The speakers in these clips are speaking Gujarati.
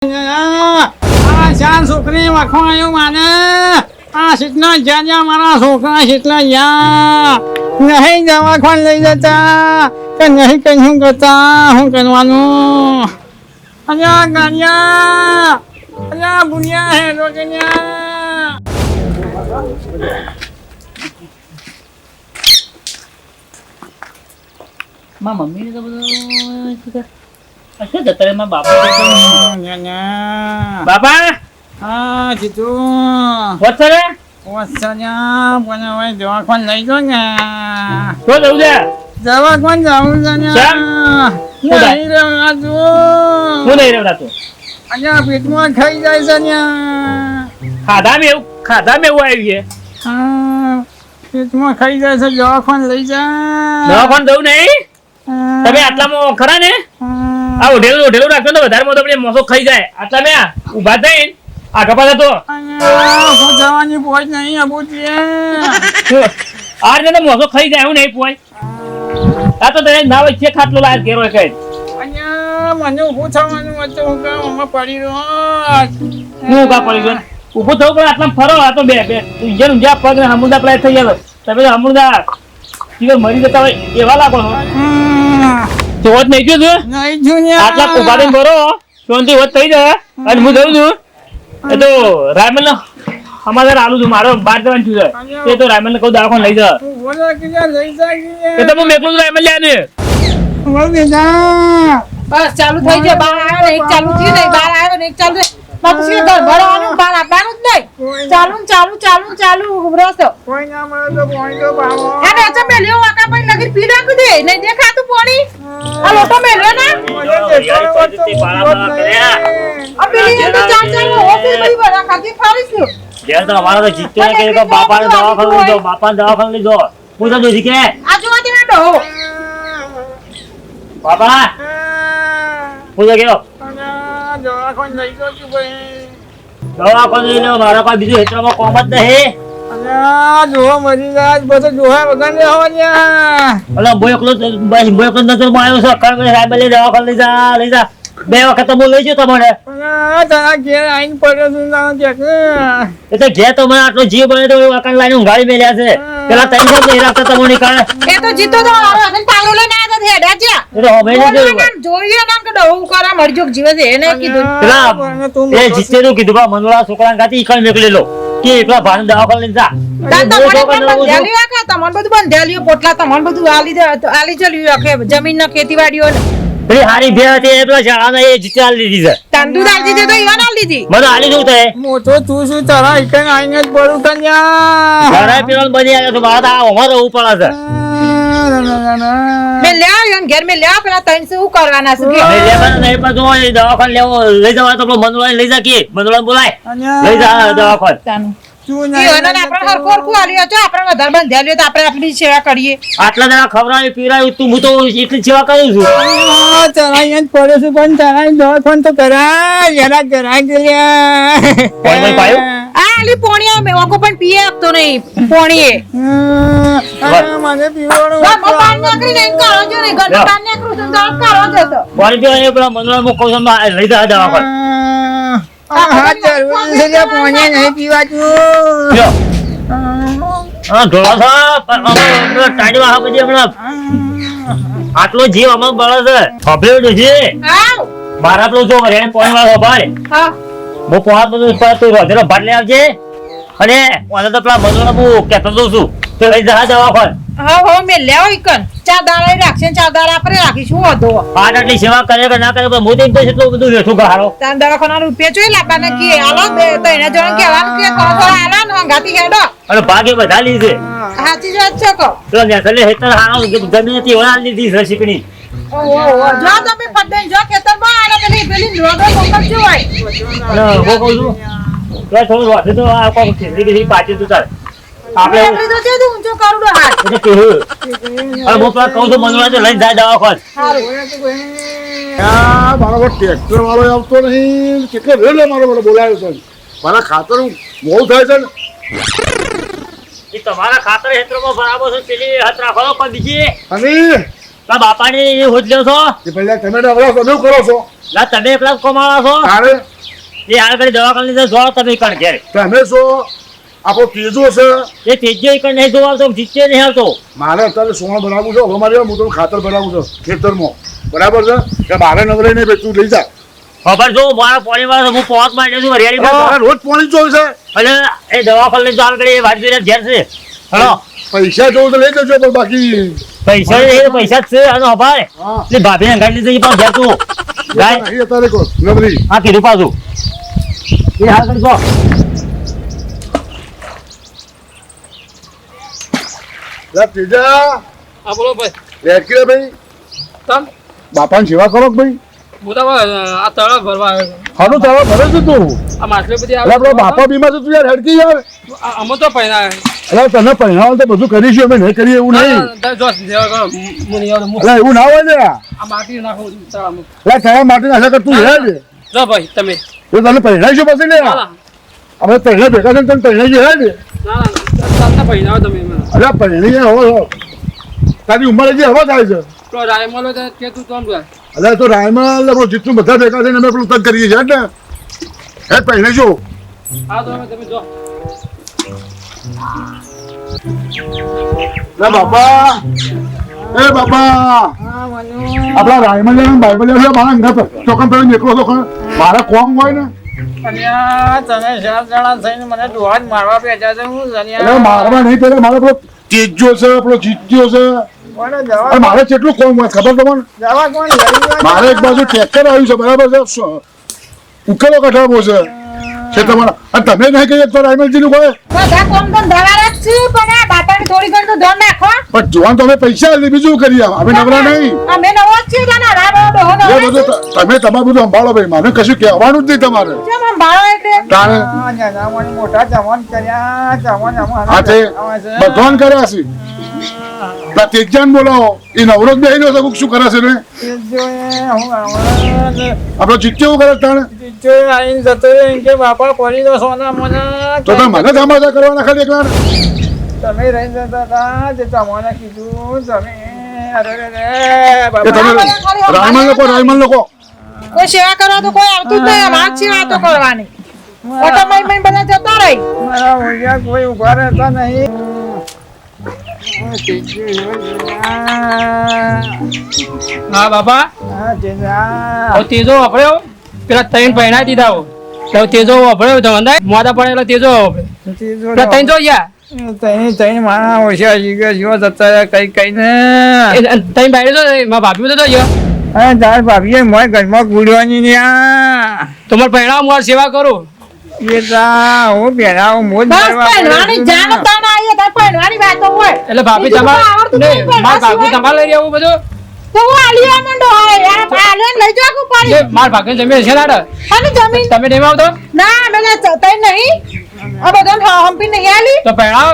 ચાર છોકરી વખવાયું માને આ શીતલા જ્યાં મારા છોકરા શીતલા નહીં દવાખાને લઈ જતા કે નહીં કઈ શું કરતા શું કરવાનું અલ્યા ગાડિયા અલ્યા બુનિયા હે રોકન્યા માં મમ્મીને તો બધું શું જતા રે માં બાપા હા જીતુ વચ્ચે રે વત્સન્યા પણ હવે દવાખાને લઈ જો ને શું જવું છે દવાખાને જવું છે ને નહીં રહેવાતું શું નહીં રહેવડાતું અહીંયા પેટમાં ખાઈ જાય છે ને ખાધા એવું આવ્યું છે હા પેટમાં ખાઈ જાય છે દવાખાને લઈ જા દવાખાને જવું નહીં તમે આટલામાં ખરા ને આ ઓઢેલું રાખજો તો વધારે મોટો મોસો ખાઈ જાય આટલા મેં ઉભા થઈને આ કપા થતો હું જવાની પહોંચ નહીં અબુજી આ રીતે તો મોસો ખાઈ જાય એવું નહીં પોય આ તો તને ના વચ્ચે ખાટલો લાય ઘેરો કઈ અહીંયા મને ઊભું થવાનું હતું હું કામ અમે પડી રહ્યો હું ઉભા પડી ગયો ઊભું થવું પણ આટલા ફરો આ તો બે ઊંઝા પગ ને હમુદા પ્રાય થઈ ગયેલો તમે તો હમુદા મરી જતા હોય એવા લાગો જોત નહીં જોયું નહીં જોયું આટલા ઉભા થઈને ભરો શાંતિ હોત થઈ જાય અને હું જઉં છું એ તો રાયમલ ને અમારે આલું છું મારો બાર જવાનું છું એ તો રાયમલ ને કહું દવાખાને લઈ જા એ તો હું મેકલું છું રાયમલ લે બસ ચાલુ થઈ જાય બાર આવ્યો ને એક ચાલુ થયું નહીં બાર આવ્યો ને એક ચાલુ બાપુ શું ઘર ભરવાનું બાર આપવાનું જ નહીં ચાલુ રસ્તો અને અચ્છા મેલ્યો વાકા પણ લગી પી નાખું દે નહીં દેખાતું પાણી આ લોટો મેલ્યો ને આ પેલી તો ચાર ઓફિસ બધી બરા ખાતી ફારીશું જેલ તો અમારો તો જીત્યો ને કે બાપાને દવાખાને લઈ જાઓ બાપાને દવાખાને લઈ જાઓ હું તો જોઈ કે આ જોવાતી ના ડો બાપા હું તો ગયો દવાખાને લઈ ગયો છું ભાઈ દવાખાને લઈ લો મારા પાસે બીજું હેતરામાં કોમ જ નહીં જોવા મરી જાય બધું જોવા વગર ને અલા બોયકલો નજર માં આવ્યો છે કર સાહેબ લઈ દવાખાને લઈ જા બે વખત તો હું લઈ જયો તમને તારા ઘેર આઈને પડ્યો છું એ તો ઘેર તો મને આટલો જીવ બને તો વખત લાઈને ઊંઘાડી મેલ્યા છે પેલા ત્રણ સાહેબ નહીં રાખતા તમને કારણે એ તો જીતો તો આગળ પાગલો લઈને આવ્યા છે હેડા છે એ તો હવે નહીં જોઈએ નામ કે ડહુ કરા મરજોક જીવે છે એને કીધું પેલા એ જીતેનું કીધું બા મનોલા છોકરા ગાતી ઈકણ મેકલી લો કે એકલા ભાન દવાખાને લઈને જા તમને બધું બંધાલ્યું પોટલા તમને બધું આલી ચલ્યું આખે જમીન ના ખેતીવાડીઓ પેલી હારી ભે હતી એ પેલા શાળાના એ જીતા લીધી છે તંદુર આલી દીધી તો ઈવાન આલી દીધી મને આલી શું થાય મોટો તું શું તારા ઈકણ આઈને જ પડું કન્યા ઘરે પેલો બની આવ્યો તો મારા તો અમાર રહેવું પડે છે મે લ્યા યન ઘર મે લ્યા પેલા તૈન સે શું કરવાના છે કે લઈ લેવાના નહીં પાછું હોય દવાખાને લેવો લઈ જવા તો મનોલા લઈ જા કે મનોલા બોલાય લઈ જા દવાખાને તાનું શું ઈવાન આપણે હરખોરખું આલ્યો છે આપણે વધારે બંધાલ્યો તો આપણે આપણી સેવા કરીએ આટલા જણા ખવડાવી પીરાયું તું હું તો એટલી સેવા કરું છું તારા અહીંયા જ પડે છે પણ તારા દવાખાને તો કરાય જરા કરાય કોઈ પાયો આ આલી પોણીયા મે ઓકો પણ પીએ આપતો નહીં પોણીએ મને પીવાનું પાન નાખી નહીં કાળો જો નહીં ગળ પાન નાખું તો દાળ કાળો જતો પાણી પીવા પેલા મનોલા મો કહું લઈ જા દવાખાને હા જરૂર છે પોણે નહીં પીવાતું લ્યો હા ઢોળા થા ટાઈડવા હા બધી હમણાં આટલો જીવ અમાર બળે છે ખબરે છે આવ મારા પેલો જો રે પોણી વાળો ભાઈ હા હું પોણા બધું તું રોજનો ભાટ લઈ આવજે અને મને તો પેલા મનોલા હું કહેતો દઉં છું તો લઈ જા દવાખાને હા હો મે લેવો ઈકન ચા દાળા રાખશે ચા દાળા આપણે રાખીશું વધો આટલી સેવા કરે કે ના કરે પણ હું તો એમ તો એટલું બધું વેઠું ગાળો તાન દવાખાના રૂપિયા જોઈ લાવવાના કે આલો બે તો એના જણ કહેવાનું કે થોડા આલા ને હંગાતી હેડો અને ભાગે બધા લીધે સાચી વાત છે કો તો નેસલે હેતર હાણો જમીન હતી ઓલા લીધી છે શીકણી ઓહો જો તમે પડ્ડે જો ખેતર માં આલા પેલી રોડો મોકલ જો હોય અને હું કહું છું તો થોડું વાંચે તો આ કોઈ ખીચડી પાછી તું તાર આપણે આપણે તો છે ઊંચો કરુડો હાથ એટલે કેવું અને હું પેલા કહું છું મનોરા લઈને જાય દવાખાને મારો ટ્રેક્ટર વાળો આવતો નહીં કેટલે રેલે મારો બોલાયો છે મારા ખાતર બહુ થાય છે ને એ તમારા ખાતર હેતરમાં બરાબર છે પેલી હાથ રાખો પણ બીજી અને તા બાપાની હોજ લ્યો છો એ પહેલા તમે નવરા છો, શું કરો છો ના તમે એકલા જ કમાવા છો તારે એ હાલ કરી દવાખાને લીધે જો તમે કણ ઘેર તમે છો આપણો તેજો છે. એ તેજ્યો કણ નહીં જોવા આવતો જીતે નહીં આવતો મારે અત્યારે સોણ બનાવવું છે. હવે મારે હું તો ખાતર બનાવું છું ખેતરમાં, બરાબર છે કે બારે નવરે નહીં ભાઈ તું લઈ જા. ખબર જો મારા પાણી વાળો હું પહોંચ માંડ્યો છું હરિયાળી તારે રોજ પાણી જોયું છે. અને એ દવાખાને લઈને ચાલ કરી વાડી જોઈને ઘેર છે હલો પૈસા જોવું તો લઈ જજો, પણ બાકી પૈસા એ પૈસા જ છે અને હભારે હા એટલે ભાભીને ગાડી લીધી પણ ઘેર તું ગાય નહીં અત્યારે કહો નવરી. હા કીધું પાછું એ હાલ કરી કહો લે તેજા હા બોલો ભાઈ રેડકી રે ભાઈ, તમ બાપાની સેવા કરો કે ભાઈ. મોટા આ તળાવ ભરવા આવ્યો ખાનું ચાલો ભરે છે તું. આ માછલી બધી એટલે આપણો બાપા બીમાર છે તું યાર હેડકી યાર. અમે તો પહેલા એટલે તને પહેરાવ તો બધું કરીશું, અમે નહીં કરીએ એવું નહીં. એટલે એવું ના હોય ને. આ માટી નાખો તળાવમાં. એટલે તારા માટે આશા કર તું હેડ. જો ભાઈ તમે તો તને પહેરાઈશું પછી ને અમે પહેલા ભેગા છે ને તને પહેરાઈશું હેડ. ના પહેલા તમે મને એટલે પહેરી હવે તારી ઉંમર હજી હવા થાય છે. પેલો રાયમલો કે તું તમ જાય એટલે તો રાયમાં આપણું જેટલું બધા ભેગા થઈને અમે પેલું તક કરીએ છીએ ને હેડ પહેરીશું. હા તો તમે જો બાપા એ બાપા આપડા રાયમલ બાઈબલ મારા અંગા ચોકન પેલો નીકળો તો મારા કોમ હોય ને અલ્યા તમે 4 જણા થઈને મને દોહાજ મારવા બેઠા છે હું એટલે જણ્યા મારવા નહીં પેલા મારે પેલો તેજ્યો છે પેલો જીત્યો છે. કોને અને જવા મારે કેટલું કોમ હોય ખબર તમને? જવા કોણ લઈ જાય મારે એક બાજુ ટ્રેક્ટર આવ્યું છે, બરાબર છે, ઉકેલો કઢાવવો છે તમારા. અને તમે નહીં કહીએ તો રાયમલજી નું કહે બધા કોમ તો ધરારા જ છે, પણ આ બાપાની થોડી ઘણી તો ધ્યાન રાખો. પણ જોવાનું તો અમે પૈસા આલી, બીજું કરીએ અમે નવરા નહીં. અમે નવો જ છીએ જાના રાડો ડોહો નવો એ બધું તમે તમારું બધું સંભાળો ભાઈ, મને કશું કહેવાનું જ નહીં તમારે. કેમ આમ ભાળો એટલે તારે જણાવવાની મોટા જવાન કર્યા જવાન હા તે બધોન કર્યા છે. તેજાન બોલાવો, એ નવરો જ બેહી રહ્યો છે, શું કરે છે ને આપણો જીત્યો કરે તાણે. આવીને જતો રહ્યો કે બાપા પડી દો સોના મને તો તમે મને સમાચાર કરવાના ખાલી એકલા. તમે રહી જતા હતા જે તમને કીધું તમે અરે રે એ બાપા તમે રાયમલ લોકો રાયમલ લોકો કોઈ સેવા કરવા તો કોઈ આવતું જ નહીં. અમાર જ સેવા તો કરવાની. ઓટોમાઈ મઈ બધા જતા રહી. મારા ઓળિયા કોઈ ઉભા રહેતા નહીં હા બાપા તેજો વાપર્યો પેલા ત્રણ પહેણા દીધા તો તેજો વાપર્યો તો અંદાજ મોડા પડેલો તેજો પેલા ત્રણ જો ગયા ત્રણ માણા ઓછા જીવો જતા કઈ કઈ ને ત્રણ બાયડે તો મારા ભાભી તો ગયો હા તાર ભાભીએ મોય ઘરમાં ગુડવાની ને તમારે પહેણા હું સેવા કરું એ હું પહેરા મોજ બસ પહેરવાની જાણ તાણ આઈએ તાર પહેરવાની વાતો હોય. એટલે ભાભી બીજું તો તમારે આવડતું નહીં, નહીં મારા પહેરવા ભાભી સિવાય. તમારે લઈ આવું બધું તો હું આલિયા મંડો હોય યાર આલિયા લઈ જાકું એ પડી. મારા ભાગે જમીન છે લાડ અને જમીન તમે નહીં આવતો ના મેને તઈ નહીં. આ બધાને હંપી નહીં આલી. તો પહેણાવ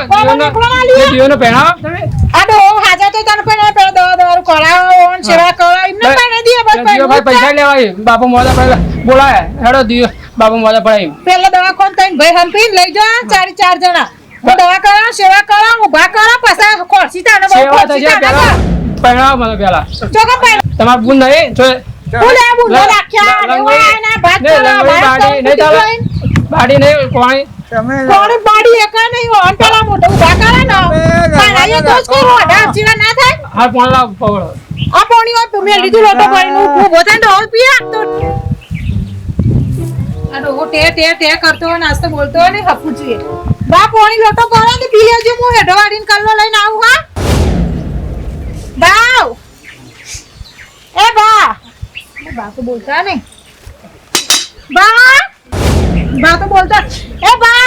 જીવનો પહેણાવ તમે આ ડો હાજા તો તને પણ પેલા દવા દવા કરાવો અને સેવા કરાવો એમને પણ દે બસ જીવો ભાઈ પૈસા લેવાય બાપુ મોદા પડે બોલાય હેડો દિયો બાપુ મોદા પડે પેલા દવા કોણ તઈ ભાઈ હંપી લઈ જા 4 જણા. હું દવા કરાવ સેવા કરાવ ઉભા કરાવ પછી ખોરસી તાને બહુ સેવા તો ખોરસી છે તાને પેલા પહેણાવ મને પેલા ચોકા પાઈ તમાર બુન નહીં જો બોલે બોલે રાખ્યા લેવા ના ભાત બાડી નહીં ચાલે બાડી નહીં કોણી કોણ બાડી એકા નહીં હોય પેલા મોટો ઉભા કરે ને પણ આયે તો જ કરો અઢાર જીવા ના થાય. હા પણ લાવ પવડો આ પાણી હોય મેં લીધું લોટો ભરીને ઊભો થઈને ઢોલ પી આપતો. આ ડોહો ટે કરતો હોય નાસ્તો બોલતો હોય ને હપુ જોઈએ. બા પાણી લોટો કરો ને પી લેજો. હું હેડો વાળીને કલ્લો લઈને આવું. હા બાવ એ બા તો બોલતા નહીં. બા તો બોલતા એ બા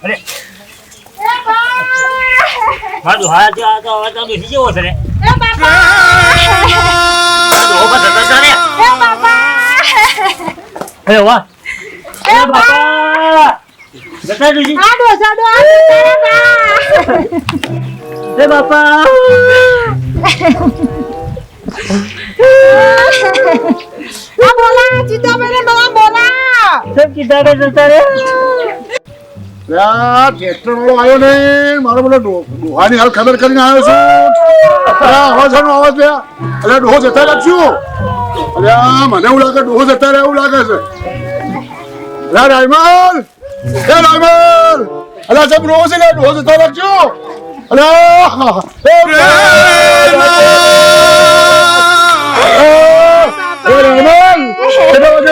અરે મારું હાથ આ તો હવે તમે બીજી જેવો છે ને મારું ઓબા થતા ચાલે અરે વાહ એ બાપા જતા દીજી એ બાપા બોલા ચિતા મેરે બોલા સબ કીધા કે જતા રે ટ્રેક્ટર વાળો આવ્યો ને મારો બધો ડોહાની હાલ ખબર કરીને આવ્યો છું અવાજ બે અરે ડોહો જતા રાખશું અરે મને એવું લાગે ડોહો જતા રહે એવું લાગે છે રાયમલ અરે સબ ડોહો છે ડોહો જતા રાખજો અરે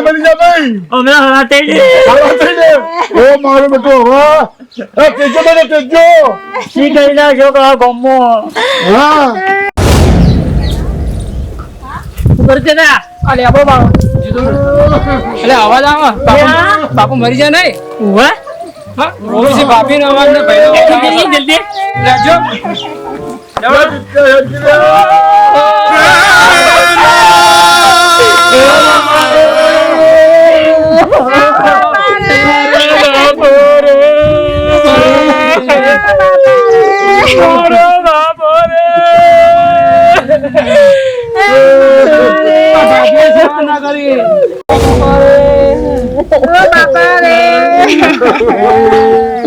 બની જા ભાઈ અમે હરાતે ઓ મારો બેટો તેજો શી કરી નાખો કા ગમો હા ઉપર છે ને અલે આપો બાપુ અલે અવાજ આવે બાપુ મરી જાય નહીં ઉવા હા ઓછી બાપીનો અવાજ ને ભાઈ જલ્દી લેજો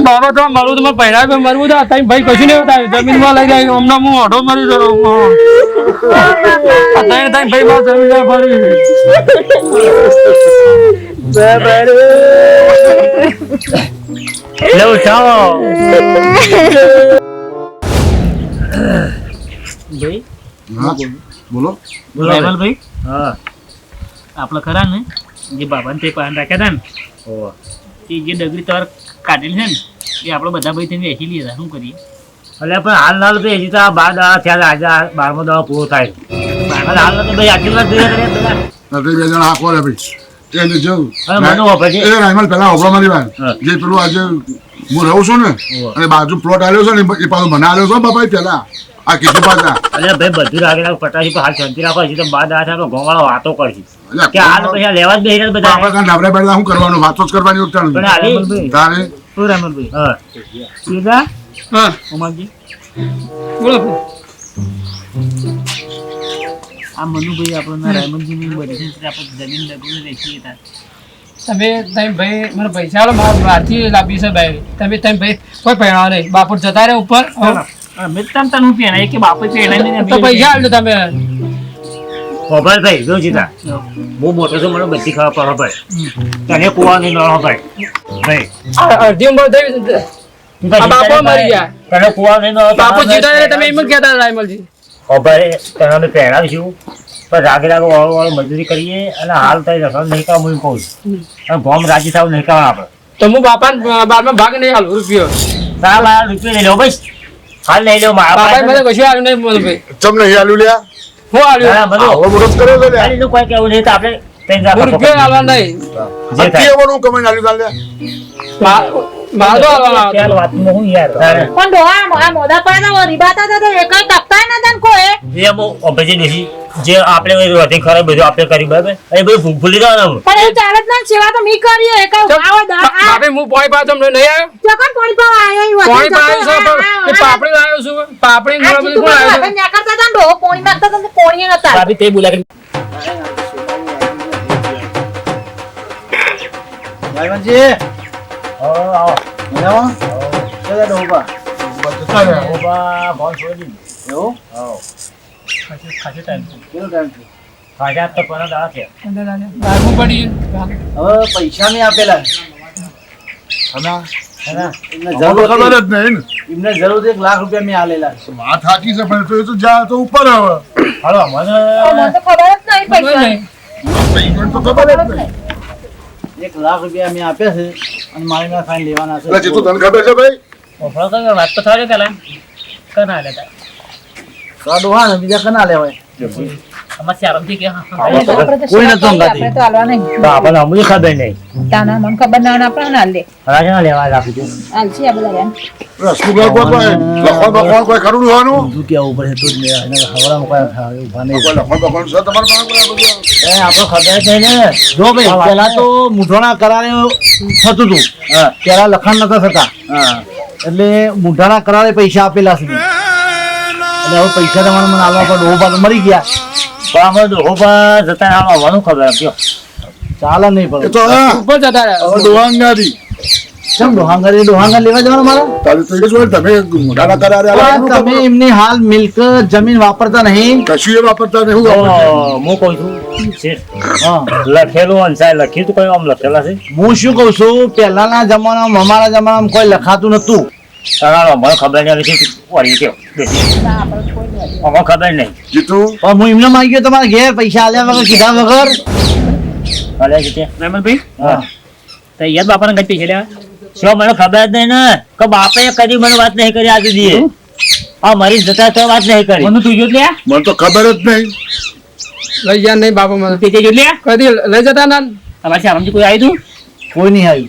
બાબા તો મારું તમે પહેરા કે મરવું તો તમે ભાઈ કશું નહીં બતાવ્યું જમીનમાં લઈ જાય હમણાં હું ઓઢો મરી જતો ભાઈ માં જમીન ફરી લો ચાલો ભાઈ બોલો રાયમલ ભાઈ હા આપણે ખરા ને જે બાબાને તે પાન રાખ્યા હતા ને એ જે ડગરી તાર કાઢેલી છે ને એ આપણે બધા ભાઈ થઈને વેચી લઈએ શું કરીએ એટલે પણ હાલ નાલ તો હજી તો આ 12 દાડા થયા આજે 12મો દાડો પૂરો થાય હાલ તો ભાઈ આટલી વાત જોઈએ નથી બે જણા આખો રે ભાઈ એને જવું મને વાપરે એ રાયમલ પેલા ઓબળા મારી વાત જે પેલું આજે હું રહું છું ને અને બાજુ પ્લોટ આવ્યો છે ને એ પાછું મને આવ્યો છે બાપા પેલા આ કીધું પાછા અરે ભાઈ બધું રાખી પટાશી પર હાલ શાંતિ રાખો હજી તો 12 દાડા થયા ઘઉં વાળો વાતો કરશે કે હાલ પછી લેવા જ બેહી બધા આપણે કાં ડાબરા બેડલા શું કરવાનું વાતો જ કરવાની પણ હાલી તારે શું રામલભાઈ હા સીધા હા ઉમાજી બોલો આ મનુભાઈ આપણને રાયમલજીની બધી આપણે જમીન ડગલું વેચીએ હતા તમે ભાઈ મને પૈસા આલો મારા બહારથી લાવી છે ભાઈ તમે ભાઈ કોઈ પહેરાવો નહીં બાપુ જતા રહે ઉપર મિત્તમ તને હું પહેરાય કે બાપુ પહેરાય તો પૈસા આલજો તમે ખબર ભાઈ જો જીતા બહુ મોટો છો મને બધી ખબર પડે ભાઈ તને કુવાની ન ભાઈ ભાઈ અડધી ઉંમર થઈ આ બાપો મરી ગયા તને કુવાની ન બાપુ જીતા રહે તમે એમ જ કહેતા રાયમલજી ભાઈ તને અમે પહેરાવીશું પણ રાગે રાગે વાળો મજૂરી કરીએ અને હાલ થઈ રકમ નહીં કામ હું કહું છું અને ગોમ રાજી થાવ નહીં કામ આપણે તો હું બારમાં ભાગ નહીં હાલ રૂપિયો સારા રૂપિયા લઈ લો ભાઈ હાલ લઈ લો બાપા મારા મને કશું આવ્યું નહીં બોલ ભાઈ ચમ નહીં આલ્યું લ્યા હું આવ્યું આવો મોટો જ કર્યો છે લ્યા ખાલી કોઈ કેવું નહીં તો આપણે ત્રણ હું રૂપિયો હાલવા નહીં જે થાય કેવાનું કમાઈને આલ્યું તાલ લ્યા મારો તો હાલવાના ચાલ વાતમાં હું યાર તારે પણ ડોહા આ મોદા પાના રીબાતા હતા તો એકય ટકતા નતા કોઈ એ બહુ અભિજી નથી જે આપણે વધે ખરાબ બધું આપણે કરી બરાબર એ બધું ભૂલી જવાનું પણ એ ચાલે જ ના સેવા તો મી કરીએ એક આવો દા બાપે હું પોઈ પાછો તમને નહીં આવ્યો ચોકન પોણી પાવ આયા પોણી પાયો છે પણ પાપડી લાવ્યો છું પાપડી ઘણા બધું કોણ આવ્યો છે ના કરતા તા ડોહો પોણી માંગતા તા પોણી નતા ભાભી તે બોલા કરી રાયમલજી આવો મજામાં ચાલે ડોબા ઓબા બોલ છોડી એવું ખાસી ટાઈમ કેટલો ટાઈમ થયો ખાજા તો પણ દાડા છે બારમું પડી હવે પૈસા નહીં આપેલા હના એમને ખબર જરૂર જ હતી. નહીં એમને જરૂર હતી, 1 લાખ રૂપિયા મેં આલેલા વાત સાચી છે પણ તો જા તો ઉપર આવે હાલો મને મને તો ખબર જ નહીં પૈસા પૈસા તો ખબર જ નહીં 1 લાખ રૂપિયા મેં આપ્યા છે અને મારી ના ખાઈને લેવાના એટલે છે જીતું તને ખબર છે ભાઈ ઓફળો કઈ વાત તો થાય પેલા કના લેતા તો આ ડોહા ને બીજા કના લેવાય અમાર ચારમથી કે કોઈ નતો અંગાતી. આપણે તો હાલવા નહીં તો આપણને અમને ખબર નહીં તાના મને ખબર ના હોય આપણે ના લે રાજા લેવા રાખી દઉં હાલસી આ બધા એમ રસગુલ્લા કોઈ લખણ બખણ કોઈ ખરું હોવાનું બધું કેવું પડે તો જ મેં એને હવડામાં કોઈ ઉભા નહીં કોઈ લખણ બખણ છે તમારે પાસે કોઈ બધું એ આપણો ખબર છે ને જો ભાઈ પેલા તો મૂઠાણા કરારે થતું હતું પેલા લખાણ નતા થતા એટલે મૂઠાણા કરારે પૈસા આપેલા છે એટલે હવે પૈસા તમારે મને આલવા પર ડોહો પાછો મરી ગયા પણ અમે ડોહો પર જતા આવવાનું ખબર આપ્યો ચાલે નહીં એ પણ તો હા ઉપર જતા રહ્યા. હવે ડોહાંગારી કેમ ડોહાંગર લેવા જવાનું મારે તારે તો એ શું તમે મોઢાના કરારે આલા પણ તમે એમની હાલ મિલકત જમીન વાપરતા નહીં કશું એ વાપરતા નહીં હું તો વાપરતા હું કહું છું શેઠ, હા લખેલું અંસાય લખ્યું તું કઈ આમ લખેલા છે હું શું કઉ છું પહેલાના જમાનામાં અમારા જમાનામાં કોઈ લખાતું નતું તારા મને ખબર નહીં હતી વળી કેવો અમને ખબર નહીં જીતું પણ હું એમને માગી ગયો તમારા ઘેર પૈસા આલ્યા વગર કીધા વગર અલ્યા જીતે રામલભાઈ હા તો યાદ બાપાને કઈ પૈસા લેવા શું મને ખબર જ નહીં ને કે બાપે કદી મને વાત નહીં કરી આજે દીએ આ મરી જતા તો વાત નહીં કરી મને તું જોત લે મને તો ખબર જ નહીં લઈ ગયા નહીં બાપા મને. તે જોત લે કદી લઈ જતા ના. તમારે સામે કોઈ આવ્યું કોઈ નહીં આવ્યું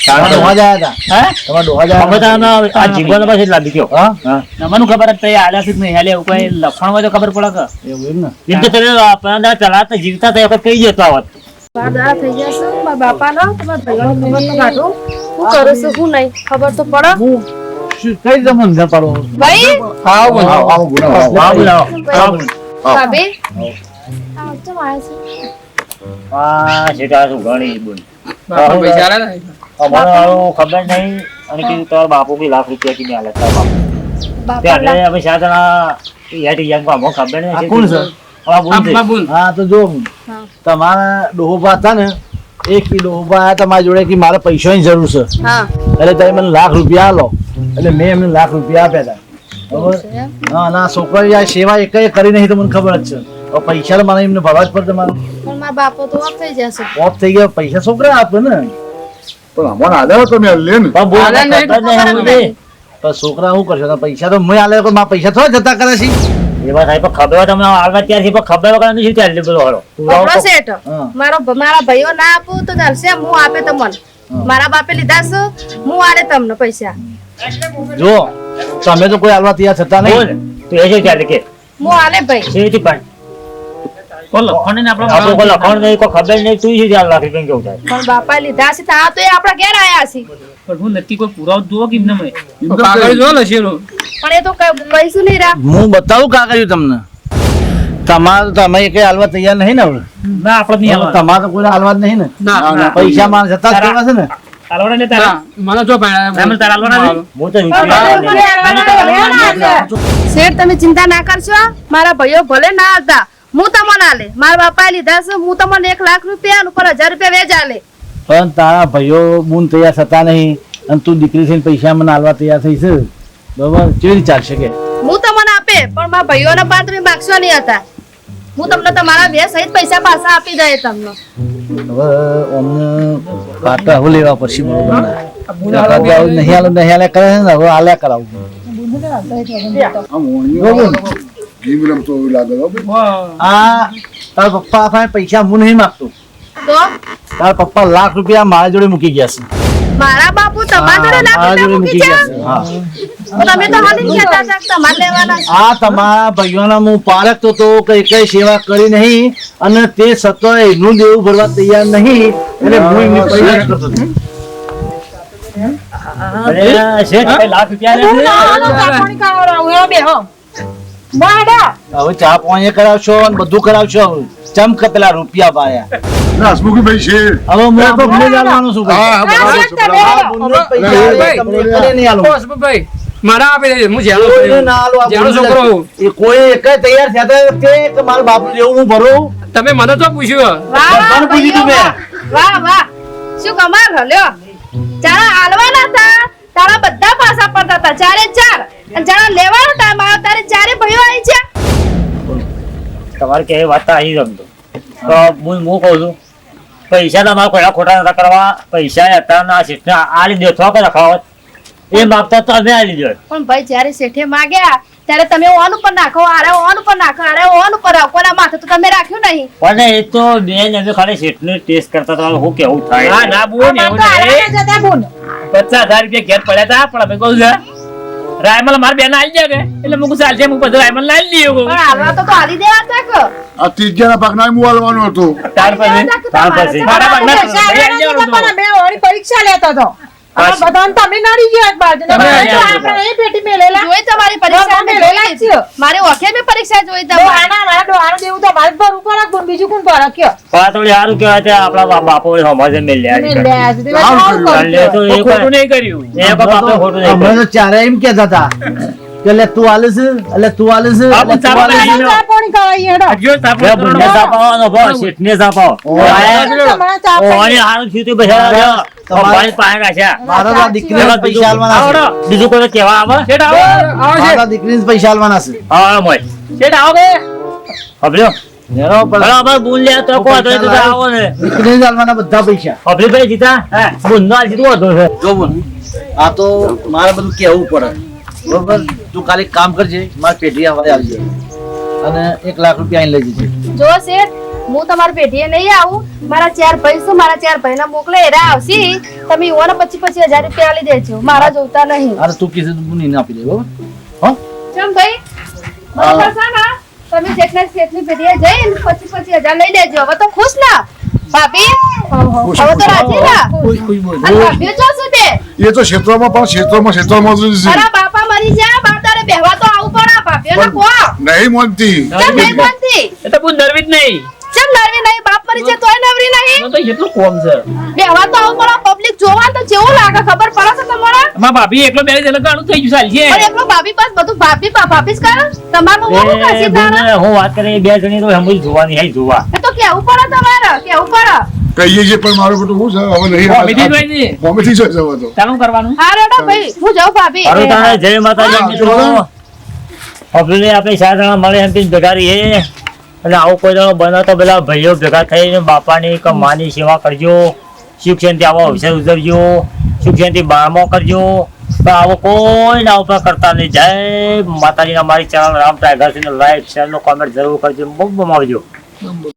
તમારા ડોહા જ આવ્યા હતા હે તમારા ડોહા જ અમે તો આવ્યા આમાં આ જીવન પાસે જ લાગી ગયો હા મને ખબર જ આલ્યા છે કે નહીં હાલે એવું કોઈ લખણ હોય તો ખબર પડે કે એવું એમ ને એમ તો તમે આપણા પેલા તો જીવતા તો કઈ જતો આવત બાદા થઈ જશે મારા બાપાનો તમારા ભાઈઓને ખબર તો કાઢું શું કરું છું શું નહીં ખબર તો પડે હું શું કઈ તમને ન પાડો ભાઈ આવો બોલો. આવો આવો ગુના આવો આવો લાવો ભાભી આ ચમ આવ્યા છે આ સેટા શું ઘણી બોલ બાપા પૈસા આલ્યા ને. અમારો હારું ખબર નહીં અને કીધું તારા બાપુ બી લાખ રૂપિયા કી આલે તારા બાપુ બાપા એટલે અમે સાત જણા યાદ યાદ માં ખબર નહીં આ કોણ છે આ બોલ છે. આપણા બોલ. હા તો જો હા. તમારા ડોહોબા હતા ને એક ડોહોબા આયા તમારા જોડે કે મારે પૈસાની જરૂર છે હા એટલે તમે મને લાખ રૂપિયા આલો એટલે મેં એમને લાખ રૂપિયા આપ્યા હતા બરોબર હા ના છોકરાએ આ સેવા એકેય કરી નહીં તો મને ખબર જ છે હવે પૈસા તો મને એમને ભરવા જ પડશે મારે પણ મારા બાપો તો ઓફ થઈ જશે ઓફ થઈ ગયા પૈસા છોકરા આપે ને પણ અમારે આલ્યા તમે લે ને પણ બોલ આલે નહીં તો ખબર નહીં બોલ. પણ છોકરા શું કરશે પૈસા તો મેં આલે મારા પૈસા થોડા જતા કરે છે એ વાત સાહેબ ખબર હોય તમને હાલમાં ત્યારથી પણ ખબર વગર નથી ચાલી બોલો હારો કપડો સેટ હા. મારા ભાઈઓ ના આપું તો ચાલશે હું આપે તો મને મારા બાપે લીધા છે હું આલે તમને પૈસા જો તમે તો કોઈ આલવા તૈયાર થતા બોલ નહીં તું એ છે ચાલે કે હું આલે ભાઈ શેથી પણ આપણો કોઈ લખણ નહીં કોઈ ખબર નહીં તું છે 4 લાખ રૂપિયા કેવું થાય પણ બાપાએ લીધા છે તા તો એ આપણા ઘેર આયા છે કાગળ જો લખેલું. પણ એ તો કઈશું નહીં રા હું બતાવું કાગળિયું તમને તમારે તમે કઈ આલવા તૈયાર નહીં ને હવે ના આપણે નહીં તમારે તો કોઈ આલવા જ નહીં ને ના ના. પૈસા મારે જતા જ કરવા છે ને ના, મને જો ભાઈ. હું તો શેઠ તમે ચિંતા ના કરશો મારા ભાઈઓ ભલે ના હતા હું તમને આલે મારા બાપાએ લીધા છે હું તમને 1 લાખ રૂપિયા અને ઉપર 1000 રૂપિયા વેચ આલે પણ તારા ભાઈઓ બૂન તૈયાર થતા નહીં અને તું દીકરી થઈને પૈસા મને આલવા તૈયાર થઈ છે બરોબર કેવી રીતે ચાલશે કે હું તમને આપે પણ મારા ભાઈઓના પાર તમે માગશો નહીં હતા હું તમને તમારા બે સહિત પૈસા પાછા આપી દે તમને હવે અમને કાકા હું લેવા પડશે બરોબર ને નહીં આલે કરે છે ને હવે આલ્યા કરાવું આમ ઓણિયો ગેમ રમતો એવું લાગે હો ભાઈ. આ તારા પપ્પા પાસે પૈસા હું નહીં માગતો તો તારા પપ્પા લાખ રૂપિયા મારા જોડે મૂકી ગયા છે મારા બાપુ તમારા જોડે લાખ મારા જોડે રૂપિયા મૂકી મૂકી છે ગયા છે હા તમે તો હાલી કહેતા હતા કે તમારે લેવાના છે. આ તમારા ભાઈઓના હું પારખતો તો કઈ કઈ સેવા કરી નહીં અને તે સતોય એનું દેવું ભરવા તૈયાર નહીં એટલે હું એમની પૈસા કરતો હતો. લાખ રૂપિયા હું ના આલો કાપણી કરાવડાવું, એવો બેહો. બાડા. હવે ચા પાણી કરાવશો અને બધું કરાવશો ચમક પેલા રૂપિયા પાયા ના હસમુખભાઈ છે હવે હું આ બુનને જ આલવાનું છું હા ભાઈ. હા બરાબર છે, બરાબર. આ બુનને જ પૈસા ભાઈ, તમને એકને નહીં આલું. બસ ભાઈ, મારા આપી દેજે. હું જાણું કોઈને છું. ના આલું. આ જાણો બુનને છોકરો હું. એ કોઈ એકેય તૈયાર થતા વખતે કે મારા બાપુ જેવું હું ભરું તમે મને તો પૂછ્યું. વાહ, વાહ, બધાને પૂછી તું ભાઈઓ, બે. વાહ, વાહ. શું કમાલ હલ્યો જાણે હાલવાના હતા તારા બધા પાસા પડતા હતા 4 અને જાણે લેવાનો ટાઈમ આવ્યો તારે 4 ભાઈઓ આવી છે તમારે કે વાત તો આવી જમતો તો હું કહું છું પૈસા તમારે કોઈ ખોટા નતા કરવા પૈસા હતા ના શેઠને આલી દો તો કે રખાવત એ માગતા તો અમે આલી દો પણ ભાઈ જ્યારે શેઠે માગ્યા ત્યારે તમે ઓન ઉપર નાખો આરે ઓન ઉપર નાખો આરે ઓન ઉપર રાખો કોના માથે તો તમે રાખ્યું નહીં પણ એ તો બેન અમે ખાલી શેઠને ટેસ્ટ કરતા હતા હું કેવું થાય ના ના બોલ એવું નહીં. જતા બોલ 50,000 રૂપિયા ઘેર પડ્યા હતા પણ અમે કહું છે રાયમલ માર બેન આવી જાય કે એટલે હું ચાલ છે હું પછી રાયમલ લાવી લઈએ પણ હાલવા તો હાલી દેવા હતા કે આ ત્રીજાના ભાગના હું આલવાનો હતો ત્યાર પછી ત્યાર પછી. મારા ભાગના ભાઈ આવી જવાનું હતું. બે ઓળી પરીક્ષા લેતો હતો બધાને તમે નડી ગયા એક બાજુ ને તમે આપણે તો અહીંયા આપણે એ પેટી મેલેલા જોઈ તમારી પરીક્ષા મેં જોઈ લેલા લીધી. છે. મારી ઓખે બી પરીક્ષા જોઈ તો તમારી. આના મારા ડોહાનું દેવું તો મારે ભરવું પડે કોણ બીજું કોણ ભરે કયો પાતળી સારું કહેવાય છે આપણા બાપો સમાજે મેં લ્યા મેં લે આ સુધી સારું સારું કર્યું. લે તો કર્યું. એ ખોટું નહીં કર્યું એ કોઈ બાપે ખોટું નહીં અમે કર્યું. તો ચારે એમ કહેતા હતા કે લે તું આલે છે એટલે તું આલે છે બાપુ એટલે તું આલે છે. ચાલો ચા પાણી કરાવીએ હેડો. હજુ તાપ લે ભૂંડને સાપાવાનો ભાવ, શેઠને સાપાવો. તમારે ચા ઓને પાણી. હારું થયું તું બચારા અંબાણી પાસે રાખ્યા. મારા તો આ દીકરીને જ પૈસા આલવાના છે. બીજું કોઈ કહેવા આવે? શેઠ આવો મારા દીકરીને જ પૈસા આલવાના છે હા, મોય. શેઠ આવો કે હબલ્યો? હેરો પણ બરાબર, બુન લે તો કહો તો એ તો આવો ને. દીકરીને જ આલવાના બધા પૈસા હબલી ભાઈ જીતા? બુનનો હાલ જીતવો હતો છે. જો બોલ આ તો મારે બધું કહેવું પડે બરોબર તું ખાલી એક કામ કરજે મારી પેઢી આવવા આવજે અને 1 લાખ રૂપિયા અહીં લઈ જજે જો શેઠ હું તમારી પેઢીએ નહીં આવું. મારા 4 ભાઈ છું, મારા 4 ભાઈને મોકલે એરા આવશે. તમે ઈવોને 25,000 રૂપિયા આલી દેજો. મારા જોતા નહીં. અરે તું કીધું તું નહીં આપી દે બરોબર હો ચમ ભાઈ બરોબર છે ને? તમે શેઠની પેઢીએ જઈને 25,000 લઈ દેજો. હવે તો ખુશ ના ભાભી? હવે તો રાજી ના? કોઈ કોઈ બોલ અને ભાભીઓ જો શું બે? એ તો ક્ષેત્રમાં પણ ક્ષેત્રમાં જ છે. મારા બાપા મરી ગયા, બાપ તારે બેહવા તો આવું પડે. ભાભીઓને કહો. નહીં માનતી કેમ નહીં બનતી? એ તો બુન નરવી જ નહીં ચમ નરવી નહીં? બાપ મરી જાય તોય નવરી નહીં? એનો તો કેટલું કોમ છે બેહવા તો આવું પડે. પબ્લિક જોવા તો જેવું લાગે ખબર પડે છે તમારે? અમારા ભાભી એકલો બેસી એટલે ઘણું થઈ ગયું ચાલ છે પણ એકલો ભાભી બસ બધું ભાભી ભાભી જ કરે. તમારું બહુ એ કશી તારે. બુનને હું વાત કરી એ બે જણી તો હમણાં જોવાની હે જોવા. એ તો કેવું પડે તમારે, કેવું પડે. કહીએ છીએ પણ મારું બધું શું છે હવે નહીં કોમેડી જોઈ નહીં. કોમેડી જોઈ છે હવે તો ચાલુ કરવાનું હા રેડો ભાઈ, હું જાઉં ભાભી. હારું તારે જય માતાજી હા, મિત્રો. હબલીને આપણે 4 જણા મળે એમ પીને ભેગા રહીએ અને આવું કોઈ જણો બને તો પેલા ભાઈઓ ભેગા થઈને બાપાની કે માની સેવા કરજો. સુખ શાંતિ આવો અવસર ઉજવજો. સુખ શાંતિ બારમો કરજો. પણ આવો કોઈ ના ઉપર કરતા નહીં. જય માતાજીના મારી channel Ram Tiger like share નો કોમેન્ટ જરૂર કરજો. બહુ બમાવજો.